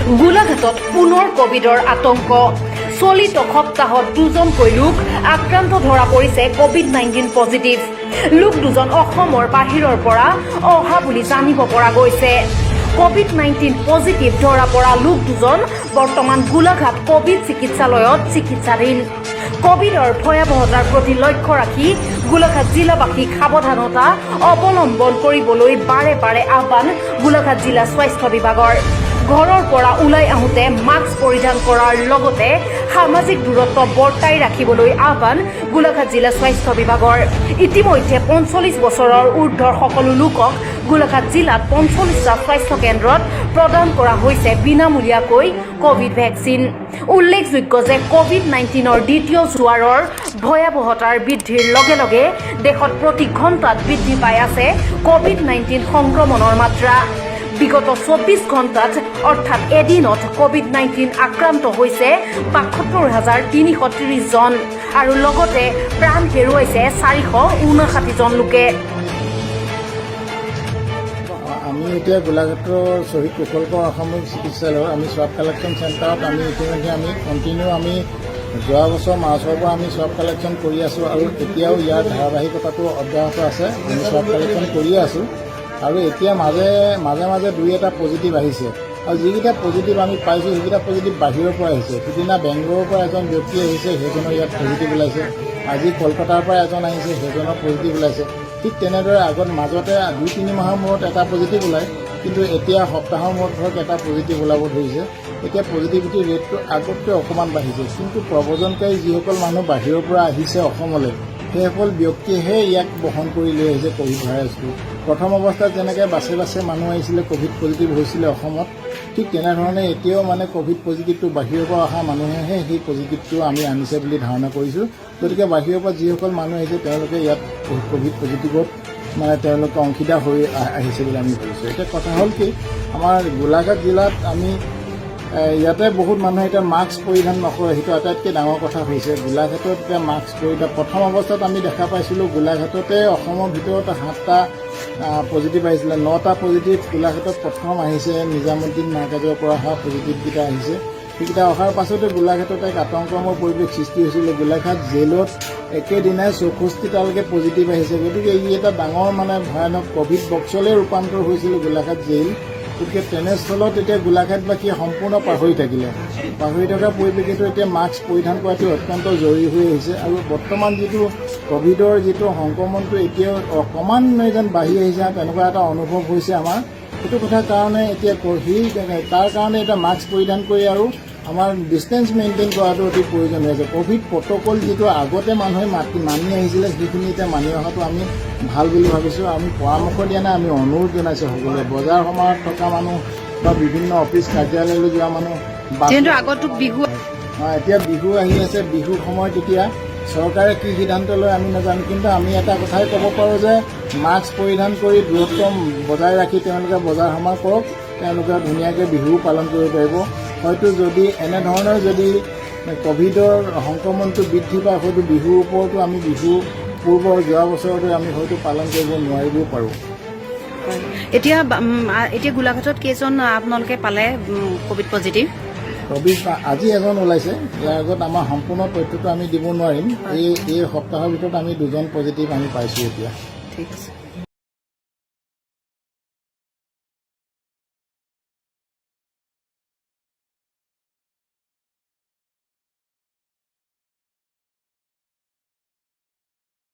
গোলাঘাটত পুনৰ কোভিডৰ আতংক চলিত সপ্তাহত দুজনকৈ লোক আক্ৰান্ত ধৰা পৰিছে কোভিড-19 পজিটিভ লোক দুজন অসমৰ বাহিৰৰ পৰা অহা বুলি জানিব পৰা গৈছে কোভিড-19 পজিটিভ ধৰা পৰা লোক দুজন বৰ্তমান গোলাঘাট কোভিড চিকিৎসালয়ত চিকিৎসাধীন কোভিডৰ ভয়াৱহতাৰ প্ৰতি লক্ষ্য ৰাখি গোলাঘাট জিলাবাসীক সাৱধানতা অৱলম্বন কৰিবলৈ বাৰে বাৰে আহ্বান গোলাঘাট জিলা স্বাস্থ্য বিভাগৰ ঘৰৰ পৰা ওলাই আহোঁতে মাস্ক পৰিধান কৰাৰ লগতে সামাজিক দূৰত্ব বৰ্তাই ৰাখিবলৈ আহ্বান গোলাঘাট জিলা স্বাস্থ্য বিভাগৰ ইতিমধ্যে 45 বছৰৰ ঊৰ্ধৰ সকলো লোকক গোলাঘাট জিলাত 45টা স্বাস্থ্য কেন্দ্ৰত প্ৰদান কৰা হৈছে বিনামূলীয়াকৈ কোভিড ভেকচিন উল্লেখযোগ্য যে কোভিড-19ৰ দ্বিতীয় জোৱাৰৰ ভয়াৱহতাৰ বৃদ্ধিৰ লগে লগে দেশত প্ৰতি ঘণ্টাত বৃদ্ধি পাই আছে কোভিড-19 সংক্ৰমণৰ মাত্ৰা বিগত 24 ঘণ্টাত অৰ্থাৎ এদিনত কোভিড-19 আক্ৰান্ত হৈছে ৭২,৩30 জন আৰু লগতে প্ৰাণ হেৰুৱাইছে 459 জন লোকে আমি এতিয়া গোলাঘাটৰ শ্বহীদ কুশল কোঁৱৰ অসামৰিক চিকিৎসালয়ৰ আমি স্বাব কালেকশ্যন চেণ্টাৰত আমি ইতিমধ্যে আমি কণ্টিনিউ আমি যোৱা বছৰ মাৰ্চৰ পৰা আমি স্বাব কালেকশ্যন কৰি আছোঁ আৰু এতিয়াও ইয়াৰ ধাৰাবাহিকতাটো অব্যাহত আছে আমি স্বাব কালেকশ্যন কৰিয়ে আছোঁ আৰু এতিয়া মাজে মাজে দুই এটা পজিটিভ আহিছে আৰু যিকেইটা পজিটিভ আমি পাইছোঁ সেইকেইটা পজিটিভ বাহিৰৰ পৰা আহিছে সিদিনা বেংগলোৰৰ পৰা এজন ব্যক্তি আহিছে সেইজনৰ ইয়াত পজিটিভ ওলাইছে আজি কলকাতাৰ পৰা এজন আহিছে সেইজনৰ পজিটিভ ওলাইছে ঠিক তেনেদৰে আগত মাজতে 2-3 মাহৰ মূৰত এটা পজিটিভ ওলায় কিন্তু এতিয়া সপ্তাহৰ মূৰত ধৰক এটা পজিটিভ ওলাব ধৰিছে এতিয়া পজিটিভিটি ৰেটটো আগতকৈ অকণমান বাঢ়িছে কিন্তু প্ৰব্ৰজনকাৰী যিসকল মানুহ বাহিৰৰ পৰা আহিছে অসমলৈ সেইসকল ব্যক্তিয়েহে ইয়াক বহন কৰি লৈ আহিছে কোভিড ভাইৰাছটো প্ৰথম অৱস্থাত যেনেকৈ বাছে বাছে মানুহ আহিছিলে কোভিড পজিটিভ হৈছিলে অসমত ঠিক তেনেধৰণে এতিয়াও মানে কোভিড পজিটিভটো বাহিৰৰ পৰা অহা মানুহেহে সেই পজিটিভটো আমি আনিছে বুলি ধাৰণা কৰিছোঁ গতিকে বাহিৰৰ পৰা যিসকল মানুহ আহিছে তেওঁলোকে ইয়াত কোভিড পজিটিভত মানে তেওঁলোকে অংশীদাৰ হৈ আহিছে বুলি আমি ভাবিছোঁ এতিয়া কথা হ'ল কি আমাৰ গোলাঘাট জিলাত আমি ইয়াতে বহুত মানুহে এতিয়া মাস্ক পৰিধান নকৰে সেইটো আটাইতকৈ ডাঙৰ কথা হৈছে গোলাঘাটত এতিয়া মাস্ক পৰিধান প্ৰথম অৱস্থাত আমি দেখা পাইছিলোঁ গোলাঘাটতে অসমৰ ভিতৰত 7টা পজিটিভ আহিছিলে 9টা পজিটিভ গোলাঘাটত প্ৰথম আহিছে নিজামুদ্দিন মাৰ্কাজৰ পৰা অহা পজিটিভকেইটা আহিছে সেইকেইটা অহাৰ পাছতে গোলাঘাটত এক আতংকময় পৰিৱেশ সৃষ্টি হৈছিলে গোলাঘাট জেলত একেদিনাই 64টালৈকে পজিটিভ আহিছে গতিকে ই এটা ডাঙৰ মানে ভয়ানক কোভিড বক্সলৈ ৰূপান্তৰ হৈছিল গোলাঘাট জেল গতিকে তেনেস্থলত এতিয়া গোলাঘাটবাসীয়ে সম্পূৰ্ণ পাহৰি থাকিলে পাহৰি থকা পৰিৱেশটো এতিয়া মাস্ক পৰিধান কৰাটো অত্যন্ত জৰুৰী হৈ আহিছে আৰু বৰ্তমান যিটো কোভিডৰ যিটো সংক্ৰমণটো এতিয়াও অকণমান যেন বাঢ়ি আহিছে তেনেকুৱা এটা অনুভৱ হৈছে আমাৰ সেইটো কথাৰ কাৰণে এতিয়া তাৰ কাৰণে এতিয়া মাস্ক পৰিধান কৰি আৰু আমাৰ ডিষ্টেঞ্চ মেইনটেইন কৰাটো অতি প্ৰয়োজন হৈ আছে কোভিড প্ৰট'কল যিটো আগতে মানুহে মানি আহিছিলে সেইখিনি এতিয়া মানি অহাটো আমি ভাল বুলি ভাবিছোঁ আমি পৰামৰ্শ দিয়া নাই আমি অনুৰোধ জনাইছোঁ সকলোৱে বজাৰ সমাৰত থকা মানুহ বা বিভিন্ন অফিচ কাৰ্যালয়লৈ যোৱা মানুহ আগতো বিহু এতিয়া বিহু আহি আছে বিহুৰ সময়ত এতিয়া চৰকাৰে কি সিদ্ধান্ত লয় আমি নাজানো কিন্তু আমি এটা কথাই ক'ব পাৰোঁ যে মাস্ক পৰিধান কৰি দূৰত্ব বজাই ৰাখি তেওঁলোকে বজাৰ সমাৰ কৰক তেওঁলোকে ধুনীয়াকৈ বিহু পালন কৰিব পাৰিব হয়তো যদি এনেধৰণৰ যদি কোভিডৰ সংক্ৰমণটো বৃদ্ধি পায় হয়তো বিহুৰ ওপৰতো আমি বিহু পূৰ্বৰ যোৱা বছৰতে আমি হয়তো পালন কৰিব নোৱাৰিবও পাৰোঁ এতিয়া গোলাঘাটত কেইজন আপোনালোকে পালে কোভিড পজিটিভ আজি এজন ওলাইছে ইয়াৰ আগত আমাৰ সম্পূৰ্ণ তথ্যটো আমি দিব নোৱাৰিম এই সপ্তাহৰ ভিতৰত আমি 2জন পজিটিভ আমি পাইছোঁ এতিয়া ঠিক আছে